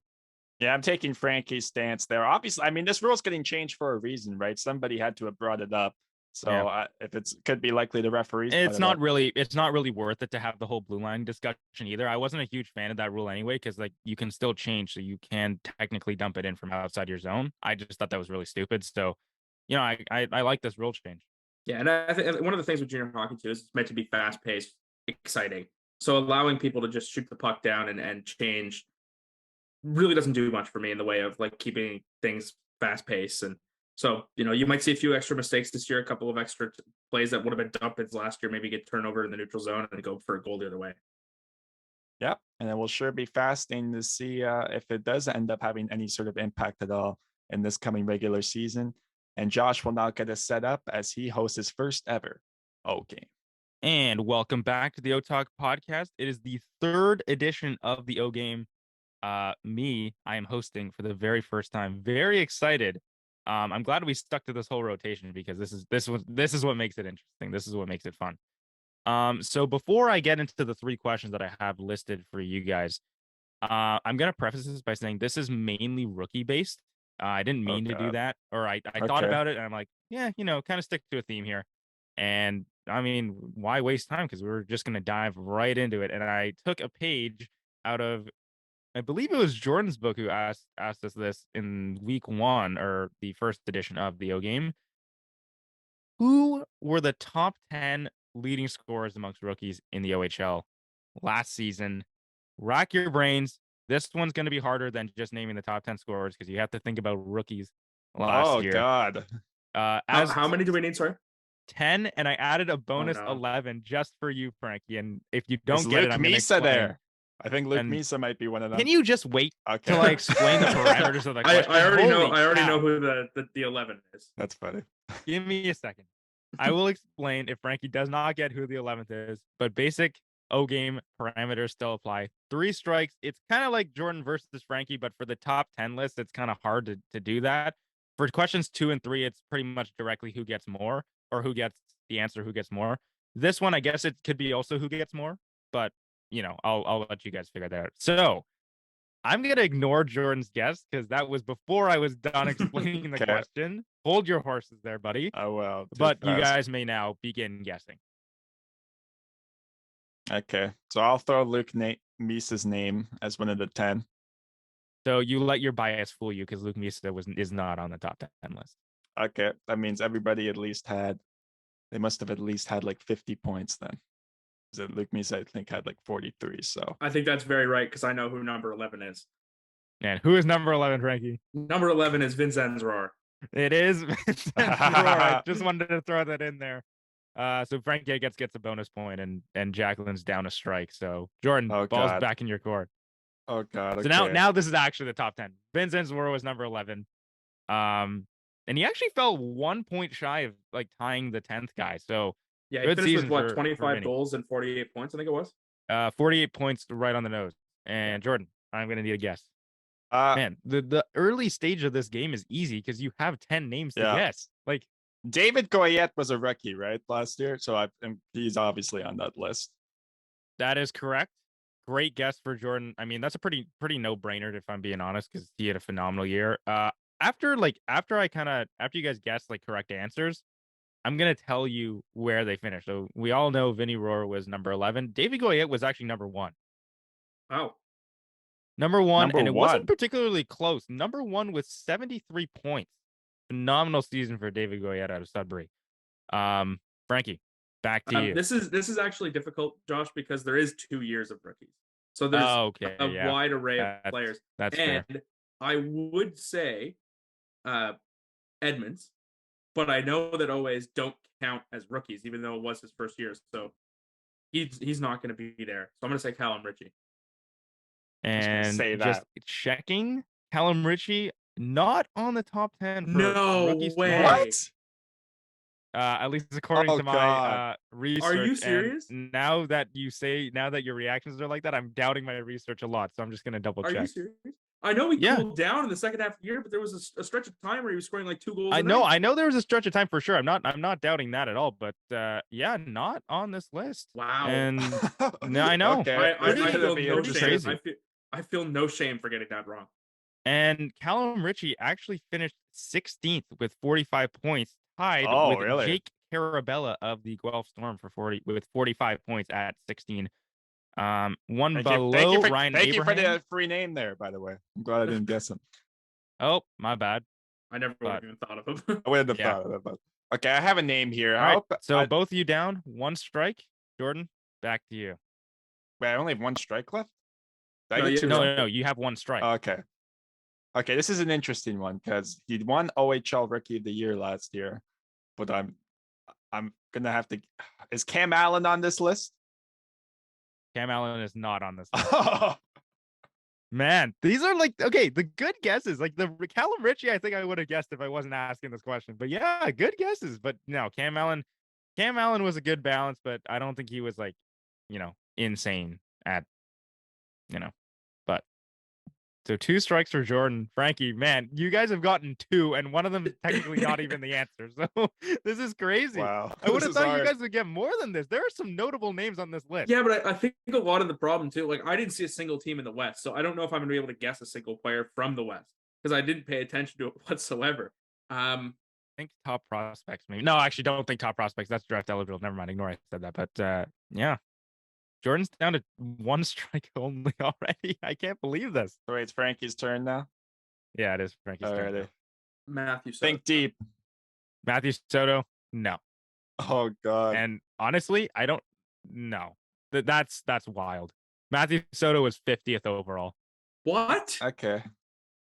Yeah, I'm taking Frankie's stance there. Obviously, I mean, this rule's getting changed for a reason, right? Somebody had to have brought it up. So Yeah. if it's could be likely the referees. It's not really worth it to have the whole blue line discussion either. I wasn't a huge fan of that rule anyway, because like you can still change, so you can technically dump it in from outside your zone. I just thought that was really stupid. So, I like this rule change. Yeah, and I think one of the things with junior hockey too is it's meant to be fast paced, exciting. So allowing people to just shoot the puck down and change really doesn't do much for me in the way of like keeping things fast paced. And so, you might see a few extra mistakes this year, a couple of extra plays that would have been dump ins last year, maybe get turnover in the neutral zone and go for a goal the other way. Yep, and it will sure be fascinating to see if it does end up having any sort of impact at all in this coming regular season. And Josh will now get us set up as he hosts his first ever O game. And welcome back to the O Talk podcast. It is the third edition of the O game. I am hosting for the very first time. Very excited. I'm glad we stuck to this whole rotation, because this is what makes it interesting. This is what makes it fun. So before I get into the three questions that I have listed for you guys, I'm gonna preface this by saying this is mainly rookie based. I didn't mean to do that, or I thought about it and I'm like, yeah, kind of stick to a theme here. And I mean, why waste time? Because we're just gonna dive right into it. And I took a page out of, I believe it was Jordan's book who asked us this in week 1, or the first edition of the O game. Who were the top 10 leading scorers amongst rookies in the OHL last season? Rack your brains. This one's going to be harder than just naming the top 10 scorers, because you have to think about rookies last year. Oh God! How many do we need? Sorry, 10, and I added a bonus 11 just for you, Frankie. And if you don't Is get Luke it, I'm Misa there. explain. I think Luke Misa might be one of them. Can you just wait till I explain the parameters of the question? I already know who the 11 is. That's funny. Give me a second. I will explain if Frankie does not get who the 11th is, but basic O game parameters still apply. 3 strikes. It's kind of like Jordan versus Frankie, but for the top 10 list, it's kind of hard to do that. For questions 2 and 3, it's pretty much directly who gets more, or who gets the answer, who gets more. This one, I guess it could be also who gets more, but I'll let you guys figure that out. So I'm going to ignore Jordan's guess, because that was before I was done explaining the question. Hold your horses there, buddy. Oh, well. But you guys may now begin guessing. Okay. So I'll throw Luke Misa's name as one of the 10. So you let your bias fool you, because Luke Misa is not on the top 10 list. Okay. That means everybody they must have at least had like 50 points then. Luke Misa, I think, had like 43. So I think that's very right because I know who number 11 is. And who is number 11, Frankie? Number 11 is Vincenz Rohr. It is Vincenz Rohr. I just wanted to throw that in there. So Frankie gets a bonus point, and Jacklin's down a strike. So Jordan, ball's back in your court. Oh God. So now this is actually the top 10. Vincenz Rohr was number 11. And he actually fell 1 point shy of like tying the 10th guy. So yeah, he good finished season with what, for 25 goals and 48 points, I think it was. 48 points right on the nose. And Jordan, I'm gonna need a guess. Man, the early stage of this game is easy because you have 10 names to guess. Like David Goyette was a rookie, right, last year? So he's obviously on that list. That is correct. Great guess for Jordan. I mean, that's a pretty no-brainer if I'm being honest, because he had a phenomenal year. After you guys guessed like correct answers, I'm gonna tell you where they finished. So we all know Vinny Rohr was number 11. David Goyette was actually number 1. Oh. Number one, and it wasn't particularly close. Number 1 with 73 points. Phenomenal season for David Goyette out of Sudbury. Frankie, back to you. This is actually difficult, Josh, because there is 2 years of rookies. So there's a wide array of players. That's and fair. I would say Edmonds, but I know that OAs don't count as rookies, even though it was his first year. So he's not going to be there. So I'm going to say Callum Ritchie. And just checking, Callum Ritchie not on the top 10 for no rookies. Way. What? At least according to my research. Are you serious? And now that your reactions are like that, I'm doubting my research a lot. So I'm just gonna double check. Are you serious? I know he cooled down in the second half of the year, but there was a stretch of time where he was scoring like 2 goals. I know there was a stretch of time for sure. I'm not doubting that at all. But not on this list. Wow. And no, I know. Okay. I feel no shame for getting that wrong. And Callum Ritchie actually finished 16th with 45 points, tied with Jake Carabella of the Guelph Storm with 45 points at 16. One below Ryan Abraham. Thank you for the free name there, by the way. I'm glad I didn't guess him. Oh, my bad. I never would have even thought of him. I wouldn't have thought of it. Okay, I have a name here. All right, so both of you down, 1 strike. Jordan, back to you. Wait, I only have 1 strike left? No, you have 1 strike. Okay, this is an interesting one because he won OHL Rookie of the Year last year, but I'm gonna have to. Is Cam Allen on this list? Cam Allen is not on this list. Man, these are like the good guesses. Like the Callum Ritchie, I think I would have guessed if I wasn't asking this question. But yeah, good guesses. But no, Cam Allen was a good balance, but I don't think he was like, insane at, but. So 2 strikes for Jordan. Frankie, man, you guys have gotten 2, and one of them is technically not even the answer. So this is crazy. Wow. I would have thought you guys would get more than this. There are some notable names on this list. Yeah, but I think a lot of the problem too, like I didn't see a single team in the West, so I don't know if I'm going to be able to guess a single player from the West because I didn't pay attention to it whatsoever. I think top prospects, maybe. No, actually, don't think top prospects. That's draft eligible. Never mind. Ignore I said that. But yeah. Jordan's down to 1 strike only already. I can't believe this. So wait, it's Frankie's turn now? Yeah, it is Frankie's turn. Matthew Soto. Think deep. Matthew Soto? No. Oh, God. And honestly, I don't know. That's wild. Matthew Soto was 50th overall. What? Okay.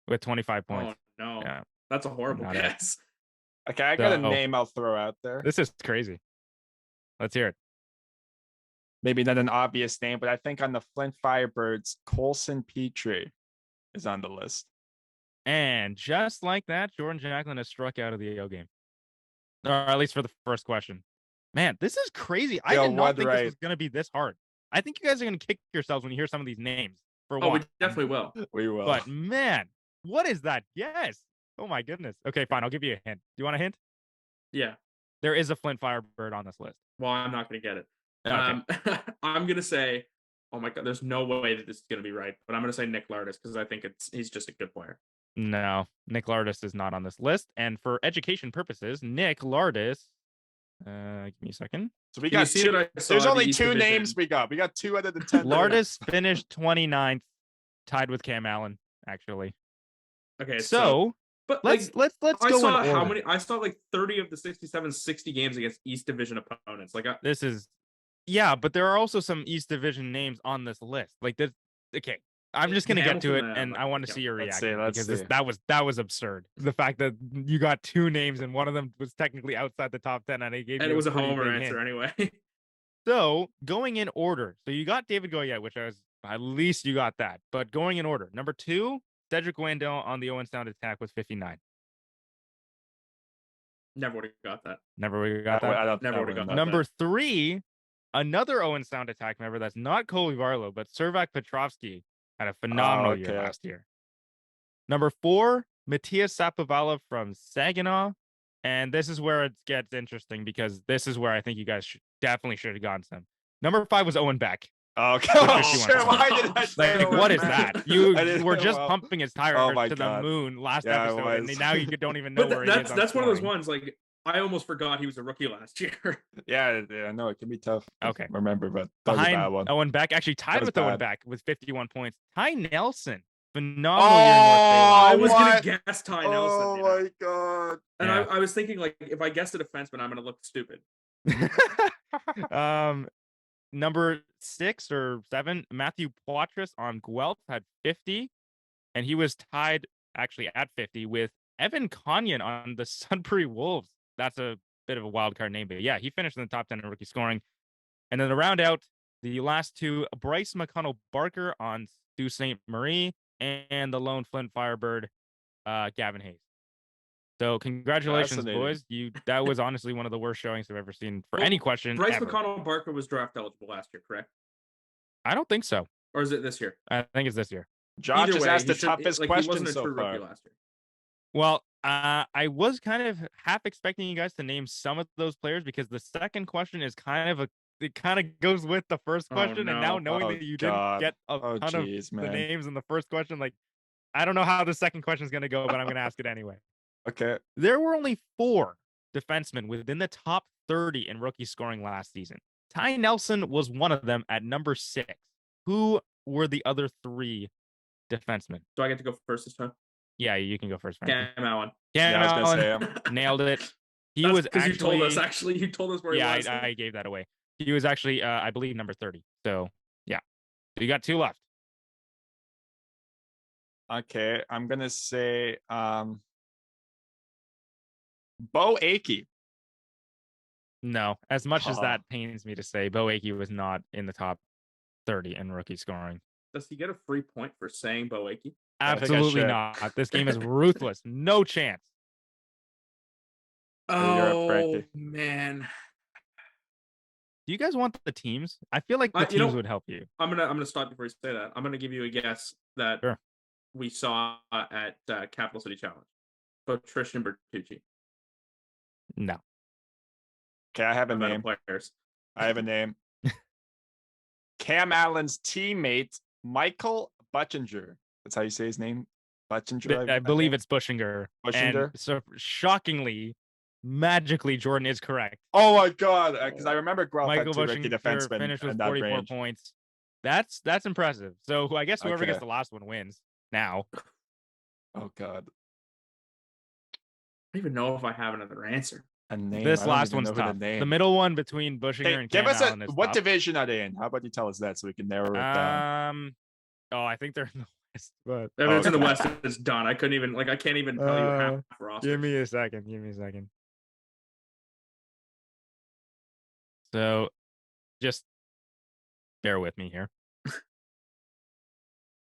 With 25 points. Oh, no. Yeah. That's a horrible guess. Okay, I got a name I'll throw out there. This is crazy. Let's hear it. Maybe not an obvious name, but I think on the Flint Firebirds, Colson Petrie is on the list. And just like that, Jordan Jacklin has struck out of the AO game. Or at least for the first question. Man, this is crazy. I did not think this was going to be this hard. I think you guys are going to kick yourselves when you hear some of these names. We definitely will. We will. But man, what is that? Yes. Oh my goodness. Okay, fine. I'll give you a hint. Do you want a hint? Yeah. There is a Flint Firebird on this list. Well, I'm not going to get it. Okay. I'm gonna say, oh my God, there's no way that this is gonna be right, but I'm gonna say Nick Lardis because I think he's just a good player. No, Nick Lardis is not on this list, and for education purposes, Nick Lardis. Give me a second. So we got two. There's only 2 names we got. We got 2 out of the 10. Lardis finished 29th, tied with Cam Allen, actually. Okay, but let's go in order. I saw like 30 of the 60 games against East Division opponents. Like this is Yeah, but there are also some East Division names on this list. Like this. Okay, I'm just gonna get to it, and I want to see your reaction because that was absurd. The fact that you got two names and one of them was technically outside the top 10, and I gave And you it was a pretty homer big answer hint. anyway. So going in order, so you got David Goyette, which I was at least you got that. But going in order, number 2, Cedric Wendell on the Owen Sound attack with 59. Never would have got that. Never would have got that. Never would have got Number that. 3, another Owen Sound attack member that's not Colby Barlow, but Servac Petrovsky had a phenomenal year last year. Number 4, Matthias Sapovalov from Saginaw. And this is where it gets interesting because this is where I think you guys definitely should have gotten some. Number 5 was Owen Beck. Okay. Oh, shit. Why did I say like, what is that? You were just well, pumping his tires to the moon last episode, and now you don't even know where he is. That's one of those ones, like, I almost forgot he was a rookie last year. yeah, no, it can be tough. Okay. Remember, but behind Owen Beck, actually tied with Owen Beck with 51 points. Ty Nelson. Phenomenal year in North Bay. I was going to guess Ty Nelson. Oh, my God. And I was thinking, like, if I guessed a defenseman, I'm going to look stupid. Number 6 or 7, Matthew Poitras on Guelph had 50. And he was tied, actually, at 50 with Evan Conyon on the Sudbury Wolves. That's a bit of a wild card name. But, yeah, he finished in the top 10 in rookie scoring. And then to round out the last 2, Bryce McConnell-Barker on Sault Ste. Marie. And the lone Flint Firebird, Gavin Hayes. So congratulations, boys. That was honestly one of the worst showings I've ever seen for any question. Bryce McConnell-Barker was draft eligible last year, correct? I don't think so. Or is it this year? I think it's this year. Josh has asked the toughest question so far. Rookie last year. Well, I was kind of half expecting you guys to name some of those players because the second question is it kind of goes with the first question. And now knowing that you didn't get a ton of the names in the first question, like, I don't know how the second question is going to go, but I'm going to ask it anyway. Okay. There were only 4 defensemen within the top 30 in rookie scoring last season. Ty Nelson was one of them at number 6. Who were the other 3 defensemen? Do I get to go first this time? Yeah, you can go first, Frankie. Cam Allen. Cam Allen nailed it. He was actually... You told us where he was. Yeah, I gave that away. He was actually, I believe, number 30. So, yeah. So you got 2 left. Okay, I'm going to say Bo Akey. No, as much as that pains me to say, Bo Akey was not in the top 30 in rookie scoring. Does he get a free point for saying Bo Akey? Absolutely not. This game is ruthless. No chance. Oh, man. Do you guys want the teams? I feel like the teams would help you. I'm gonna stop before you say that. I'm gonna give you a guess that we saw at Capital City Challenge. Patrician Bertucci. No. Okay, I have a name. Players. I have a name. Cam Allen's teammate, Michael Butchinger. That's how you say his name? Butchinger? I believe it's Bushinger. Bushinger? And so shockingly, magically, Jordan is correct. Oh my God! Because I remember Michael Bushinger finished with 44 points. That's impressive. So I guess whoever gets the last one wins now. Oh God! I don't even know if I have another answer. A name. This last one's tough. The middle one between Bushinger and Cam Allen is what tough. Division are they in? How about you tell us that so we can narrow it down? Oh, I think they're in the West. But if it's in the West, it's done. I can't even tell you half roster. Give me a second. So, just bear with me here.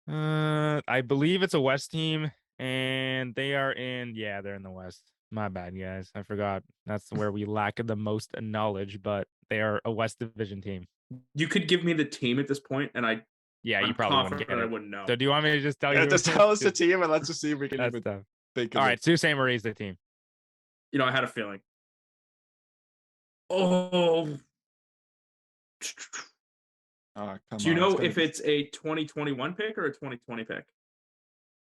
I believe it's a West team, and they are they're in the West. My bad, guys. I forgot. That's where we lack the most knowledge, but they are a West Division team. You could give me the team at this point, and you probably wouldn't get it. I wouldn't know. So do you want me to just tell you? Just tell us the team, and let's just see if we can even think of it. All right, Sault Ste. Marie's the team. I had a feeling. Oh. Do you know if it's a 2021 pick or a 2020 pick?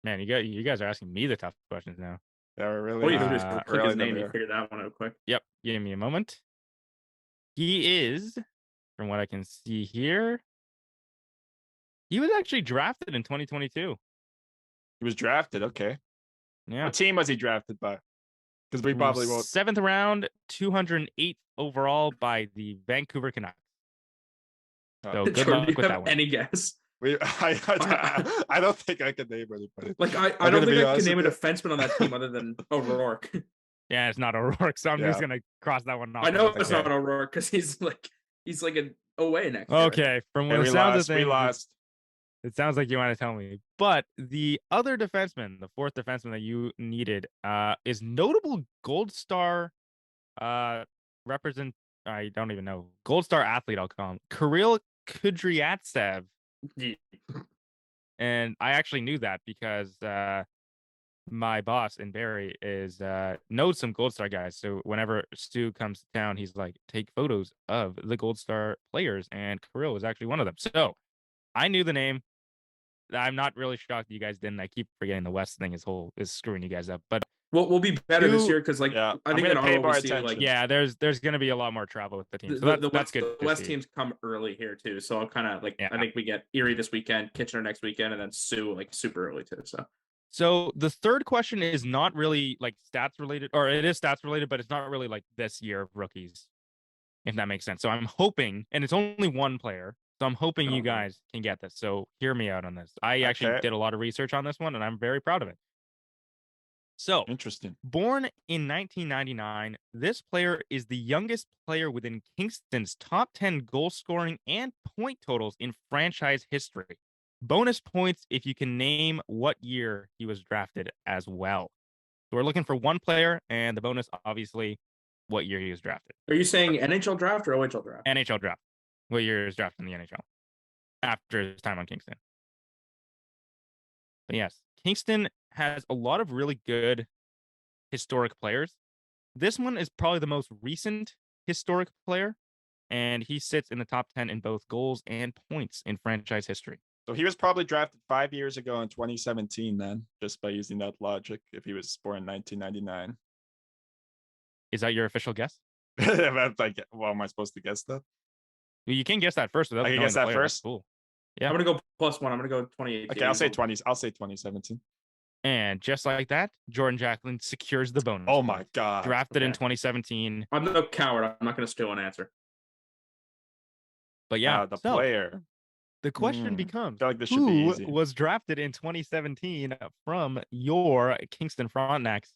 Man, you guys are asking me the tough questions now. Yeah, we're really. You just click his name. You figure that one out quick. Yep. Give me a moment. He is, from what I can see here, he was actually drafted in 2022. He was drafted. Okay. Yeah. What team was he drafted by? Because we probably won't. 7th round, 208th overall by the Vancouver Canucks. So good Jordan, do luck you with have that one. any guess? I don't think I can name anybody. Like I I'm don't gonna think be I can honest name a with defenseman on that team other than O'Rourke. Yeah, it's not O'Rourke, so I'm just Yeah. gonna cross that one off. I know it's Okay. not O'Rourke because he's like an away next year. Okay, from Yeah, the we sounds of lost. We things, lost. it sounds like you want to tell me. But the other defenseman, the fourth defenseman that you needed, is notable Gold Star represent I don't even know. GoldStarAthlete.com. Kirill Kudryavtsev. Yeah. And I actually knew that because my boss in Barry is knows some Gold Star guys. So whenever Stu comes to town, he's like, take photos of the Gold Star players, and Kirill was actually one of them. So I knew the name. I'm not really shocked you guys didn't. I keep forgetting the West thing is screwing you guys up. But We'll be better this Two- year because Yeah, I I'm think gonna in pay Ottawa more we see attention. yeah, there's gonna be a lot more travel with the team. So the that's good. The to West see. teams come early here too, so I'll kind of like Yeah. I think we get Erie this weekend, Kitchener next weekend, and then Sioux like super early too. So the third question is not really like stats related, or it is stats related, but it's not really like this year of rookies, if that makes sense. So I'm hoping, and it's only one player, so I'm hoping you Oh, guys can get this. So hear me out on this. I actually Okay. did a lot of research on this one, and I'm very proud of it. So, Interesting. born in 1999, this player is the youngest player within Kingston's top 10 goal scoring and point totals in franchise history. Bonus points if you can name what year he was drafted as well. So we're looking for one player, and the bonus, obviously, what year he was drafted. Are you saying NHL draft or OHL draft? NHL draft. What year he was drafted in the NHL after his time on Kingston. But yes, Kingston has a lot of really good historic players. This one is probably the most recent historic player, and he sits in the top 10 in both goals and points in franchise history. So he was probably drafted 5 years ago in 2017 then, just by using that logic, if he was born in 1999. Is that your official guess? Like, well, am I supposed to guess that? Well, you can guess that first without I can knowing guess the that player. That's first? cool. Yeah. I'm gonna go +1. I'm gonna go 2018. Okay, I'll say 2017. And just like that, Jordan Jacklin secures the bonus. Oh my God. Drafted in Okay. 2017. I'm no coward. I'm not gonna steal an answer. But yeah, The so player. the question I becomes, feel like this should be who easy. was drafted in 2017 from your Kingston Frontenacs,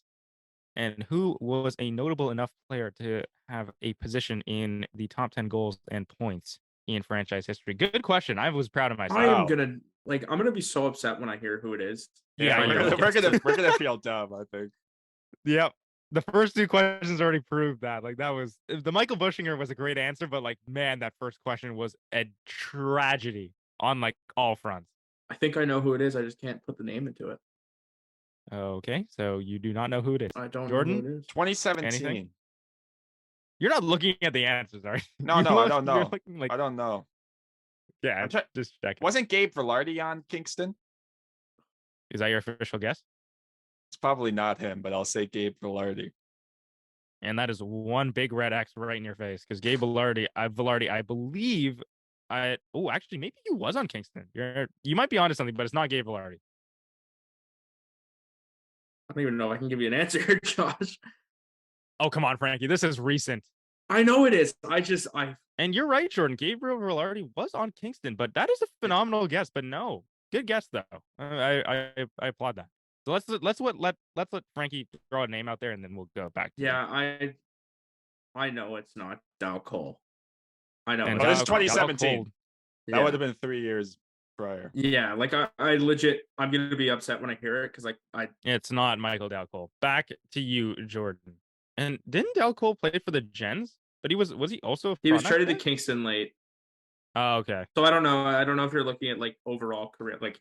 and who was a notable enough player to have a position in the top 10 goals and points in franchise history? Good question. I was proud of myself. I am Wow. gonna I'm gonna be so upset when I hear who it is. Yeah, we're you gonna, will. we're gonna feel dumb, I think. Yep. The first two questions already proved that. Like, that was the Michael Bushinger was a great answer, but like, man, that first question was a tragedy on like all fronts. I think I know who it is. I just can't put the name into it. Okay, so you do not know who it is. I don't Jordan? know who it is. 2017. Anything? You're not looking at the answers, are you? No, You no, I look- don't you're know. looking like, I don't know. yeah, I'm try- just checking. Wasn't Gabe Velarde on Kingston? Is that your official guess? It's probably not him, but I'll say Gabe Velarde. And that is one big red X right in your face because Gabe Velarde, I believe, actually, maybe he was on Kingston. You might be onto something, but it's not Gabe Velarde. I don't even know if I can give you an answer, Josh. Oh, come on, Frankie. This is recent. I know it is. And you're right, Jordan. Gabriel Velarde was on Kingston, but that is a phenomenal guess. But no, good guess though. I applaud that. So let's let Frankie throw a name out there, and then we'll go back. To Yeah, I know it's not Dow Cole. I know. And Oh, this is Dow- Dow 2017. Cole- That Yeah. would have been 3 years prior. Yeah, like I legit, I'm gonna be upset when I hear it because I It's not Michael Dalcole. Back to you, Jordan. And didn't Dalcole play for the Gens? But was he also? he was Frontenac traded to player? Kingston late, Oh, okay. so I don't know. I don't know if you're looking at like overall career, like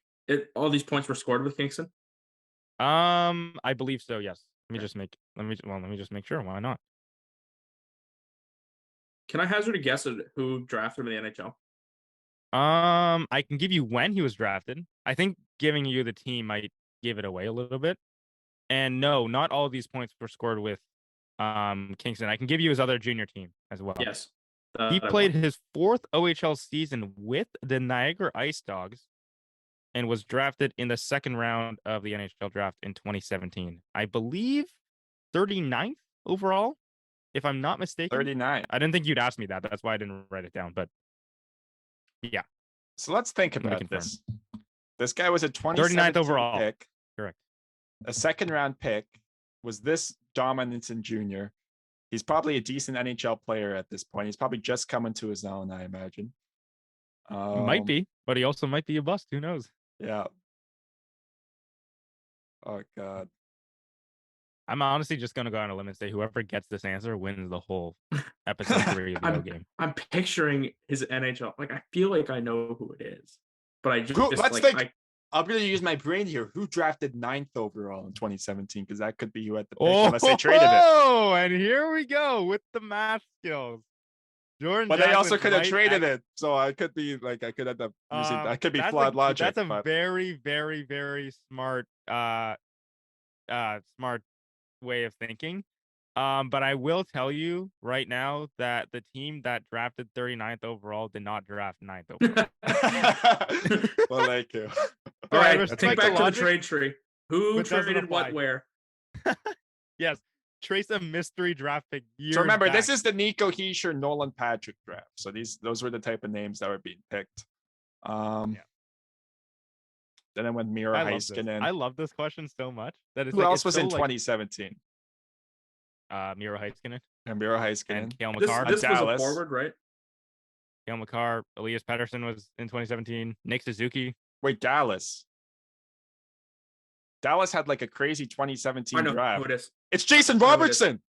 all these points were scored with Kingston. I believe so. Yes. Let me Okay. just make sure. Why not? Can I hazard a guess at who drafted him in the NHL? I can give you when he was drafted. I think giving you the team might give it away a little bit. And no, not all of these points were scored with Kingston. I can give you his other junior team as well. Yes, He played his fourth OHL season with the Niagara Ice Dogs and was drafted in the second round of the NHL draft in 2017. I believe 39th overall, if I'm not mistaken. 39. I didn't think you'd ask me that. That's why I didn't write it down. But Yeah. So let's think I'm gonna about confirm. this. This guy was a 39th 2017 overall. pick. Correct. A second-round pick. Was this dominant in junior? He's probably a decent NHL player at this point. He's probably just coming to his own, I imagine. Might be, but he also might be a bust. Who knows? Yeah. Oh God. I'm honestly just gonna go on a limb and say whoever gets this answer wins the whole episode 3 of the O game. I'm picturing his NHL. Like, I feel like I know who it is, but I just Let's like think. I'm going to use my brain here. Who drafted 9th overall in 2017? Because that could be who had the pick unless they traded it. Oh, and here we go with the math skills. Jordan, But they also could have traded it, so I could be like, I could end up using that. Could be flawed logic. That's a very, very, very smart, smart way of thinking. But I will tell you right now that the team that drafted 39th overall did not draft 9th overall. Well, thank you. All right, respect take back the to the logic, trade tree. Who but doesn't traded what apply. where? Yes, trace a mystery draft pick. So remember, back. this is the Nico Hischier, Nolan Patrick draft. So those were the type of names that were being picked. Then I went Miro Heiskanen. I love this question so much that it's Who like, else was so in like, 2017? Miro Heiskanen And Miro Heiskanen. and Kale This McCarr. was a Dallas. forward, right? Kale McCarr, Elias Pettersson was in 2017. Nick Suzuki. Wait, Dallas. Dallas had like a crazy 2017 I know draft. who it is. It's Jason I know who it is. Robertson.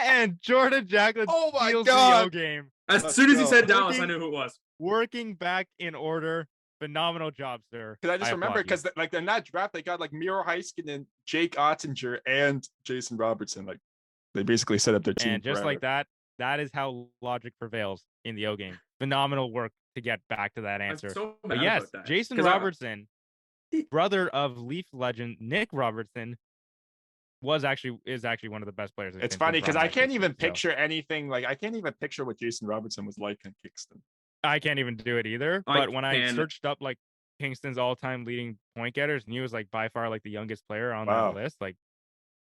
And Jordan Jacklin Oh my steals God. the O game. As Let's soon as he go. said Dallas, I Working- knew who it was. Working back in order. Phenomenal job, sir. Because I just remember applaud you. because like in that draft they got like Miro Heiskanen, Jake Ottinger, and Jason Robertson. Like they basically set up their team. And just forever. like that is how logic prevails in the O game. Phenomenal work to get back to that answer. I'm so But mad yes, about that. Jason 'Cause I- Robertson, brother of Leaf legend Nick Robertson, is actually one of the best players. It's funny because I can't even So picture anything. Like I can't even picture what Jason Robertson was like in Kingston. I can't even do it either. I But when I can. searched up like Kingston's all-time leading point getters, and he was like by far like the youngest player on Wow. that list. Like,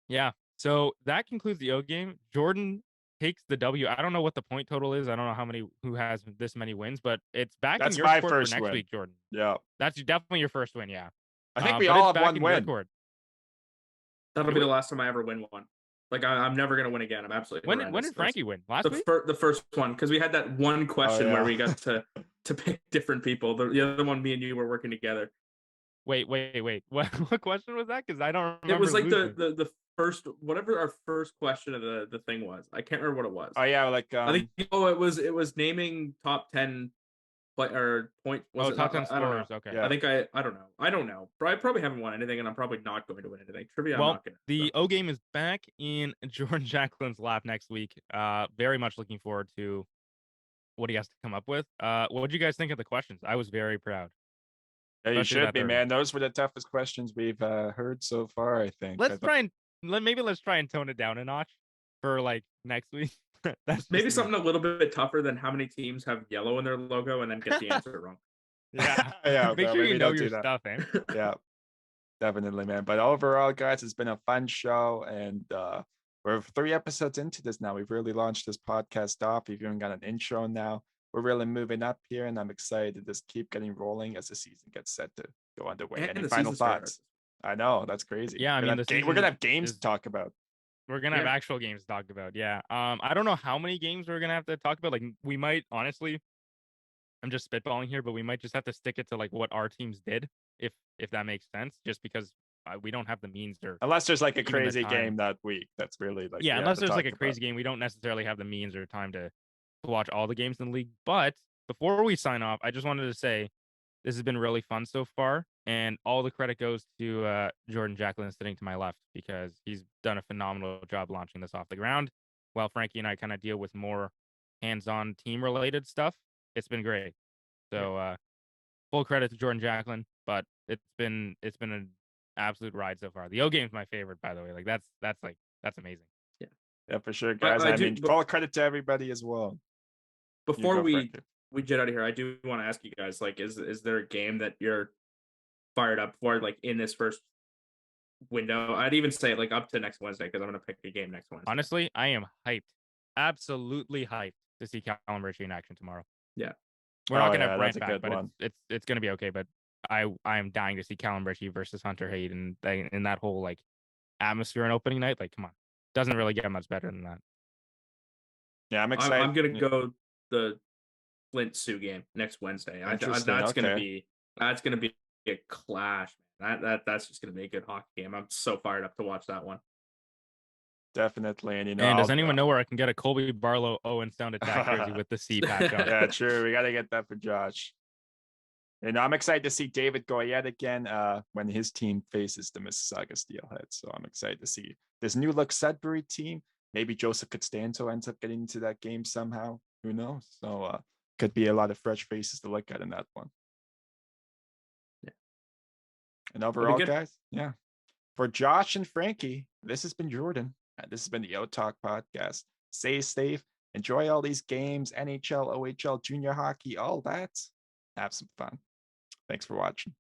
yeah. So that concludes the O game. Jordan takes the W. I don't know what the point total is. I don't know who has this many wins, but it's back That's in your my court first for next win. week, Jordan. Yeah, That's definitely your first win. Yeah. I think we but all it's have back one in your win. court. That'll be the last time I ever win one. Like I'm never gonna win again. I'm absolutely. When horrendous. did Frankie win? Last The, week? the first one, because we had that one question yeah. where we got to pick different people. The other one, me and you were working together. Wait. What question was that? Because I don't remember. It was like losing. the first, whatever our first question of the thing was. I can't remember what it was. Oh yeah, like I think it was naming top 10 or point. Was it top 10 I don't know. scorers. Okay. Yeah. I think I don't know. I don't know. I probably haven't won anything, and I'm probably not going to win anything. Trivia, I'm Well, not gonna. the O game is back in Jordan Jacklin's lap next week. Very much looking forward to what he has to come up with. What did you guys think of the questions? I was very proud. Yeah, you especially should that be, third man. Those were the toughest questions we've heard so far. I think. Let's try and tone it down a notch for like next week. That's Maybe just me. something a little bit tougher than how many teams have yellow in their logo and then get the answer wrong. Yeah. Yeah, Make no, sure maybe you know don't do your that. stuff, man. Yeah, definitely, man. But overall, guys, it's been a fun show, and we're 3 episodes into this now. We've really launched this podcast off. We've even got an intro now. We're really moving up here, and I'm excited to just keep getting rolling as the season gets set to go underway. And Any the final season started. thoughts? I know that's crazy. Yeah, I We're mean, gonna the have we're gonna have season games is- to talk about. We're gonna have Yeah. actual games to talk about. Yeah. I don't know how many games we're gonna have to talk about. Like, we might honestly. I'm just spitballing here, but we might just have to stick it to like what our teams did, if that makes sense. Just because we don't have the means or Unless there's like a Even the crazy time. game that week, that's really like yeah, we have unless to there's like talk a about. crazy game, we don't necessarily have the means or time to watch all the games in the league. But before we sign off, I just wanted to say this has been really fun so far, and all the credit goes to Jordan Jacklin sitting to my left because he's done a phenomenal job launching this off the ground, while Frankie and I kind of deal with more hands-on team-related stuff. It's been great. So full credit to Jordan Jacklin, but it's been an absolute ride so far. The O game's my favorite, by the way. Like that's amazing. Yeah, for sure, guys. I I do- mean, full credit to everybody as well. You Before go, we Frankie. jet out of here, I do want to ask you guys, like, is there a game that you're fired up for, like, in this first window? I'd even say like up to next Wednesday, because I'm gonna pick a game next Wednesday. Honestly, I am hyped. Absolutely hyped to see Callum Ritchie in action tomorrow. We're not Oh, gonna yeah, have that's Brant a back, good but one. it's gonna be okay. But I am dying to see Callum Ritchie versus Hunter Hayden in that whole like atmosphere on opening night. Like, come on, doesn't really get much better than that. Yeah, I'm I'm excited. gonna go the Flint Sioux game next Wednesday. Interesting. That's Okay. gonna be a clash. That's just gonna be a good hockey game. I'm so fired up to watch that one. Definitely. And And does anyone know where I can get a Colby Barlow Owen sound attack jersey with the C patch on? Yeah, true. We got to get that for Josh. And I'm excited to see David Goyette again when his team faces the Mississauga Steelheads. So I'm excited to see this new look Sudbury team. Maybe Joseph Costanzo ends up getting into that game somehow. Who knows? So could be a lot of fresh faces to look at in that one. Yeah. And overall, guys, yeah. For Josh and Frankie, this has been Jordan. This has been the O Talk podcast. Stay safe. Enjoy all these games, NHL, OHL, junior hockey, all that. Have some fun. Thanks for watching.